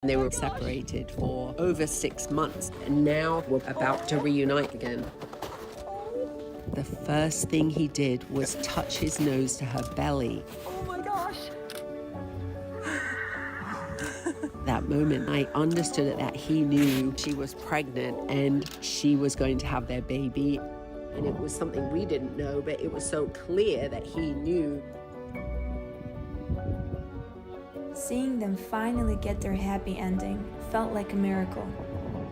They were separated for over 6 months, and now we're about to reunite again. The first thing he did was touch his nose to her belly. Oh my gosh. That moment, I understood that he knew she was pregnant and she was going to have their baby. And it was something we didn't know, but it was so clear that he knew. Seeing them finally get their happy ending felt like a miracle,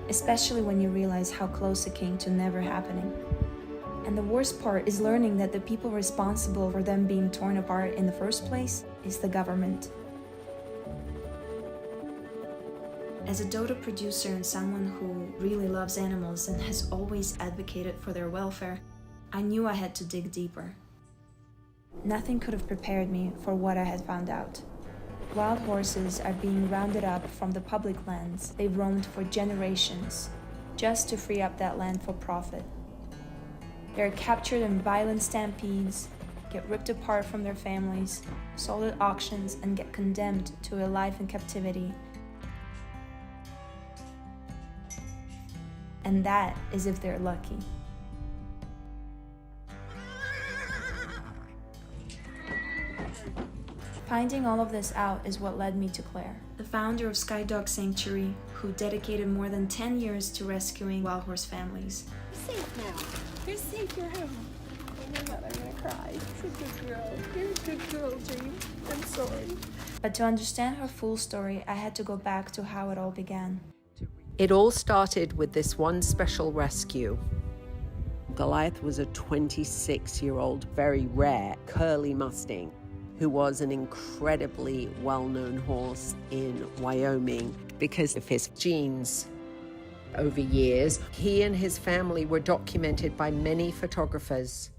especially when you realize how close it came to never happening. And the worst part is learning that the people responsible for them being torn apart in the first place is the government. As a Dodo producer and someone who really loves animals and has always advocated for their welfare, I knew I had to dig deeper. Nothing could have prepared me for what I had found out. Wild horses are being rounded up from the public lands they've roamed for generations, just to free up that land for profit. They're captured in violent stampedes, get ripped apart from their families, sold at auctions, and get condemned to a life in captivity. And that is if they're lucky. Finding all of this out is what led me to Claire, the founder of Sky Dog Sanctuary, who dedicated more than 10 years to rescuing wild horse families. You're safe now. You're safe. You're home. Oh my god, I'm gonna cry. You're a good girl. You're a good girl, Jane. I'm sorry. But to understand her full story, I had to go back to how it all began. It all started with this one special rescue. Goliath was a 26-year-old, very rare, curly Mustang, who was an incredibly well-known horse in Wyoming because of his genes. Over years, he and his family were documented by many photographers.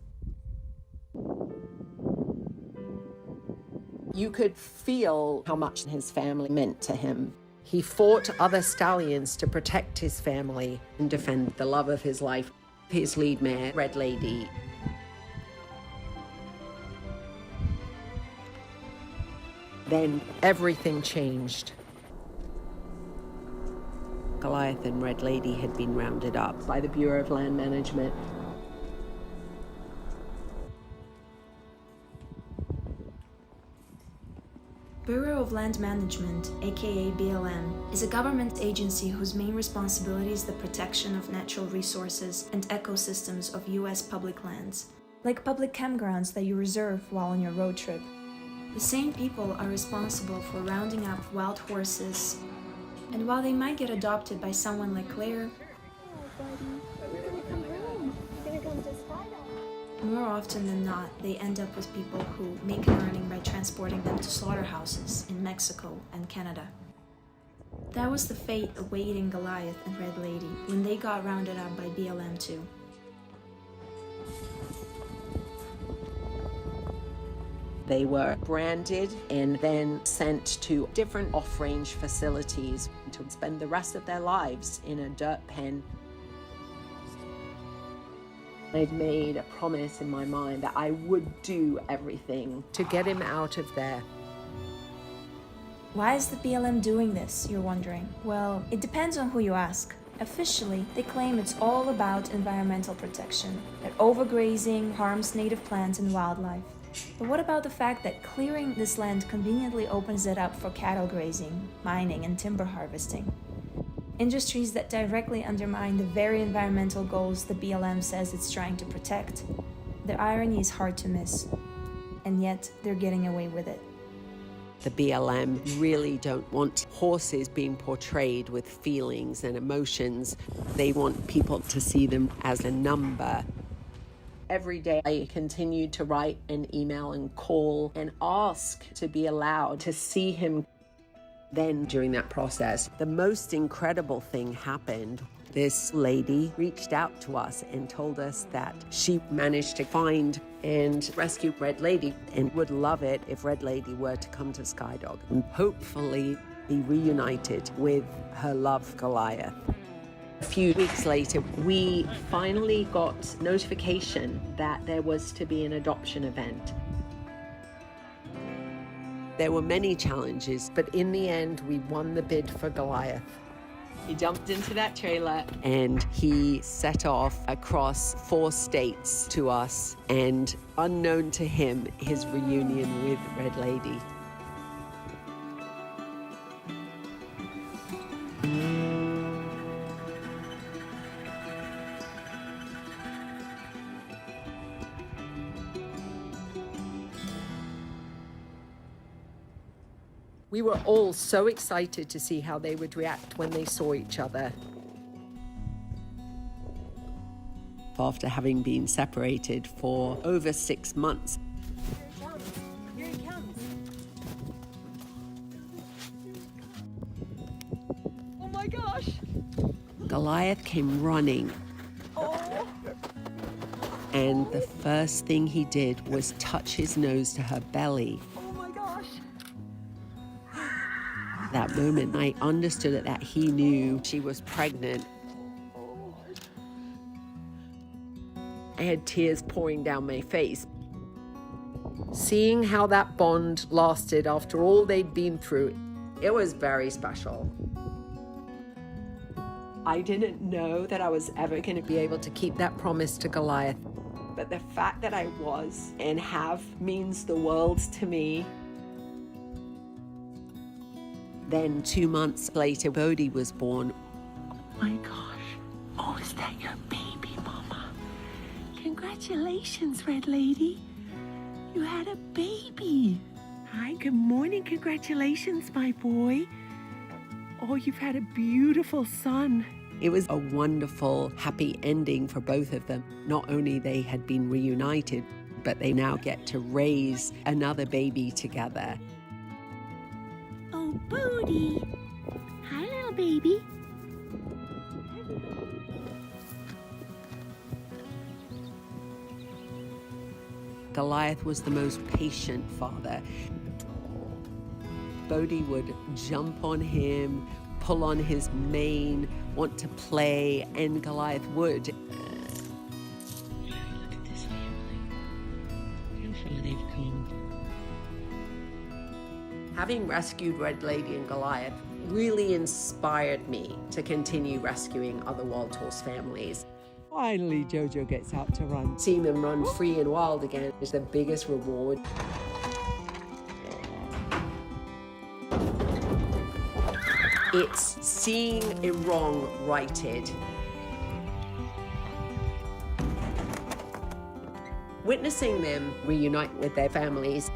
You could feel how much his family meant to him. He fought other stallions to protect his family and defend the love of his life, his lead mare, Red Lady. Then everything changed. Goliath and Red Lady had been rounded up by the Bureau of Land Management. Bureau of Land Management, aka BLM, is a government agency whose main responsibility is the protection of natural resources and ecosystems of US public lands, like public campgrounds that you reserve while on your road trip. The same people are responsible for rounding up wild horses, and while they might get adopted by someone like Claire, more often than not, they end up with people who make an earning by transporting them to slaughterhouses in Mexico and Canada. That was the fate awaiting Goliath and Red Lady when they got rounded up by BLM too. They were branded and then sent to different off-range facilities to spend the rest of their lives in a dirt pen. I'd made a promise in my mind that I would do everything to get him out of there. Why is the BLM doing this, you're wondering? Well, it depends on who you ask. Officially, they claim it's all about environmental protection, that overgrazing harms native plants and wildlife. But what about the fact that clearing this land conveniently opens it up for cattle grazing, mining, and timber harvesting? Industries that directly undermine the very environmental goals the BLM says it's trying to protect. The irony is hard to miss, and yet they're getting away with it. The BLM really don't want horses being portrayed with feelings and emotions. They want people to see them as a number. Every day I continued to write and email and call and ask to be allowed to see him. Then during that process, the most incredible thing happened. This lady reached out to us and told us that she managed to find and rescue Red Lady and would love it if Red Lady were to come to Skydog and hopefully be reunited with her love Goliath. A few weeks later, we finally got notification that there was to be an adoption event. There were many challenges, but in the end, we won the bid for Goliath. He jumped into that trailer and he set off across 4 states to us, and unknown to him, his reunion with Red Lady. We were all so excited to see how they would react when they saw each other. After having been separated for over 6 months. Here he comes. Oh my gosh. Goliath came running. Oh. And the first thing he did was touch his nose to her belly. Oh my gosh. That moment, I understood that he knew she was pregnant. I had tears pouring down my face. Seeing how that bond lasted after all they'd been through, it was very special. I didn't know that I was ever going to be able to keep that promise to Goliath, but the fact that I was and have means the world to me. Then 2 months later, Bodhi was born. Oh my gosh. Oh, is that your baby, Mama? Congratulations, Red Lady. You had a baby. Hi, good morning. Congratulations, my boy. Oh, you've had a beautiful son. It was a wonderful, happy ending for both of them. Not only they had been reunited, but they now get to raise another baby together. Oh, Bodhi. Hi, little baby. Goliath was the most patient father. Bodhi would jump on him, pull on his mane, want to play, and Goliath would. Look at this family. How far they've come. Having rescued Red Lady and Goliath really inspired me to continue rescuing other wild horse families. Finally, Jojo gets out to run. Seeing them run free and wild again is the biggest reward. It's seeing a wrong righted. Witnessing them reunite with their families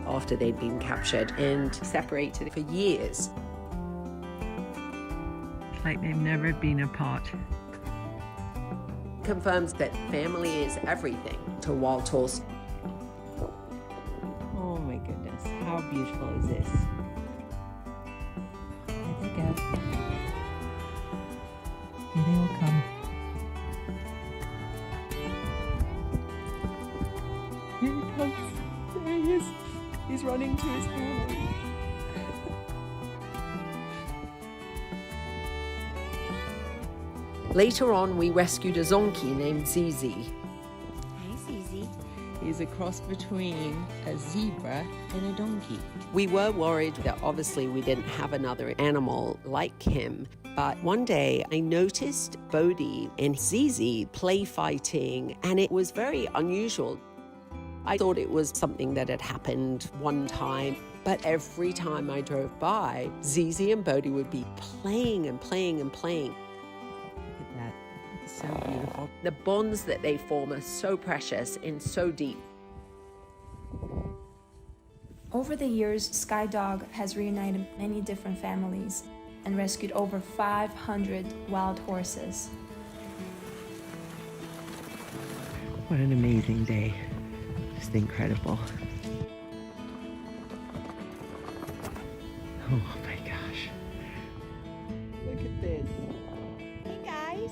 after they'd been captured and separated for years. Like they've never been apart. Confirms that family is everything to wild horse. Oh my goodness, how beautiful is this? There they go. Here they all come. Here he comes. There he is. He's running to his family. Later on, we rescued a zonkey named Zizi. Hey, Zizi. He's a cross between a zebra and a donkey. We were worried that obviously we didn't have another animal like him. But one day I noticed Bodhi and Zizi play fighting, and it was very unusual. I thought it was something that had happened one time, but every time I drove by, Zizi and Bodhi would be playing and playing and playing. So beautiful. The bonds that they form are so precious and so deep. Over the years, Sky Dog has reunited many different families and rescued over 500 wild horses. What an amazing day. Just incredible. Oh my gosh. Look at this. Hey guys.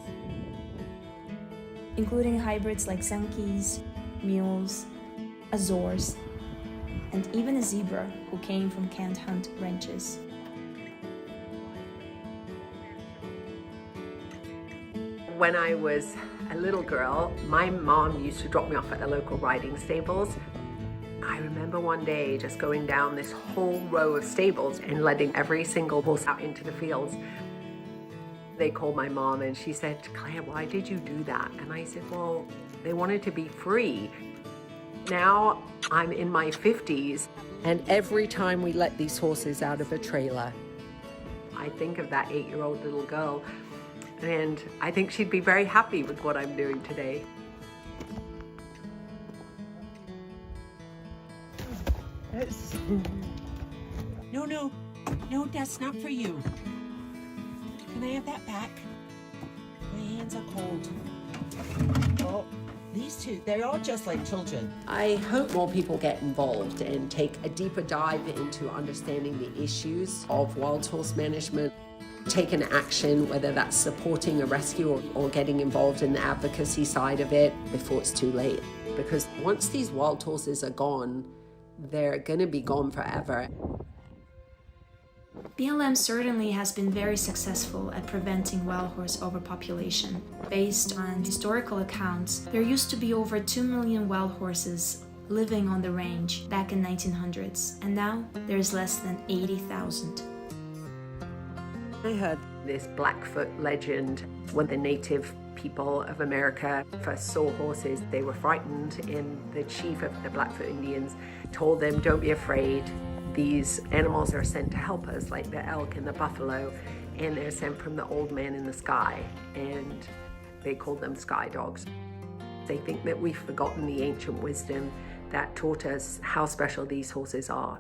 Including hybrids like Sankeys, mules, Azores, and even a zebra who came from Can't Hunt ranches. When I was a little girl, my mom used to drop me off at the local riding stables. I remember one day just going down this whole row of stables and letting every single horse out into the fields. They called my mom and she said, "Claire, why did you do that?" And I said, "Well, they wanted to be free." Now I'm in my 50s, and every time we let these horses out of a trailer, I think of that 8-year-old little girl, and I think she'd be very happy with what I'm doing today. No, that's not for you. Can I have that back? My hands are cold. Oh, these two, they're all just like children. I hope more people get involved and take a deeper dive into understanding the issues of wild horse management, take an action, whether that's supporting a rescue or getting involved in the advocacy side of it before it's too late. Because once these wild horses are gone, they're going to be gone forever. BLM certainly has been very successful at preventing wild horse overpopulation. Based on historical accounts, there used to be over 2 million wild horses living on the range back in 1900s, and now there's less than 80,000. I heard this Blackfoot legend. When the native people of America first saw horses, they were frightened, and the chief of the Blackfoot Indians told them, "Don't be afraid. These animals are sent to help us, like the elk and the buffalo, and they're sent from the old man in the sky," and they called them sky dogs. They think that we've forgotten the ancient wisdom that taught us how special these horses are.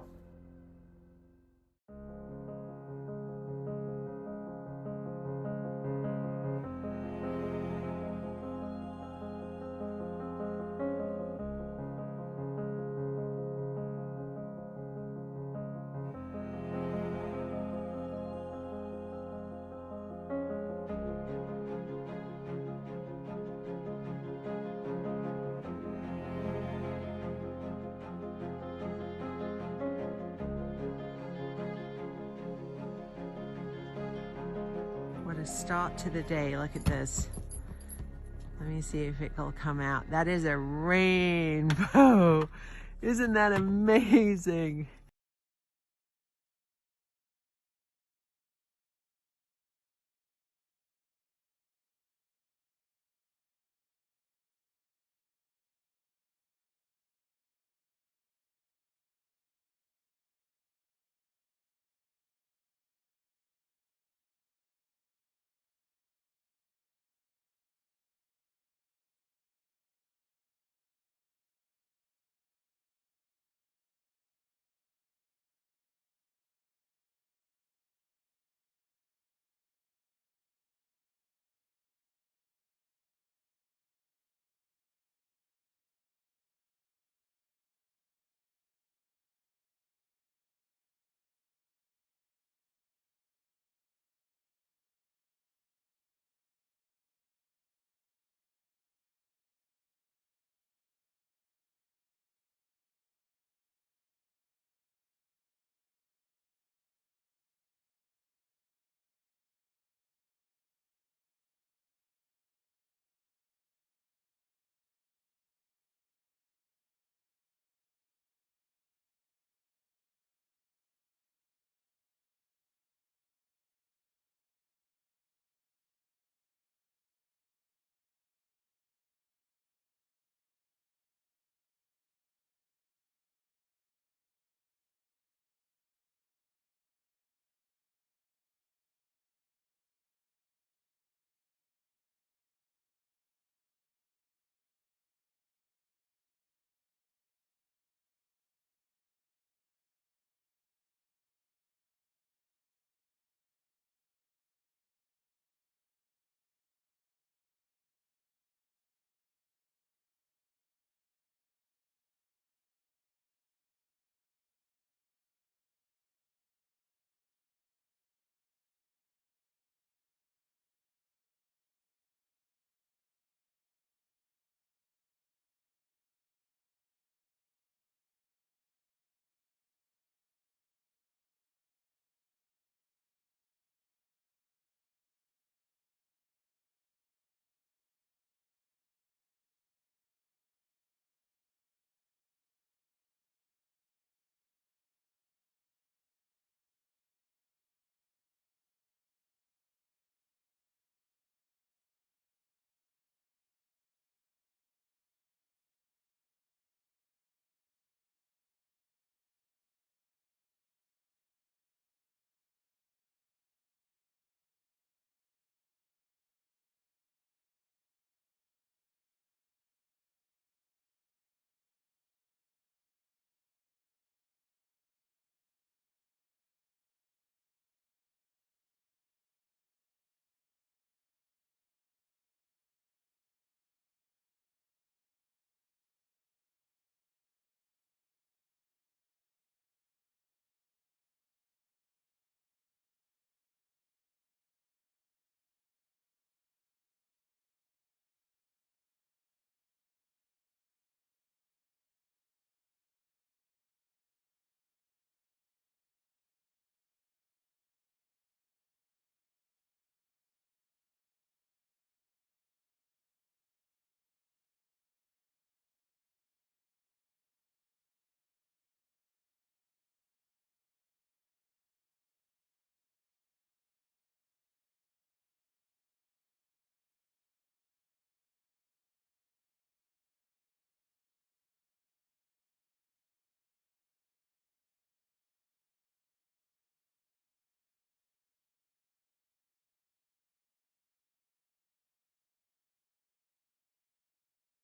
What a start to the day. Look at this. Let me see if it'll come out. That is a rainbow. Isn't that amazing?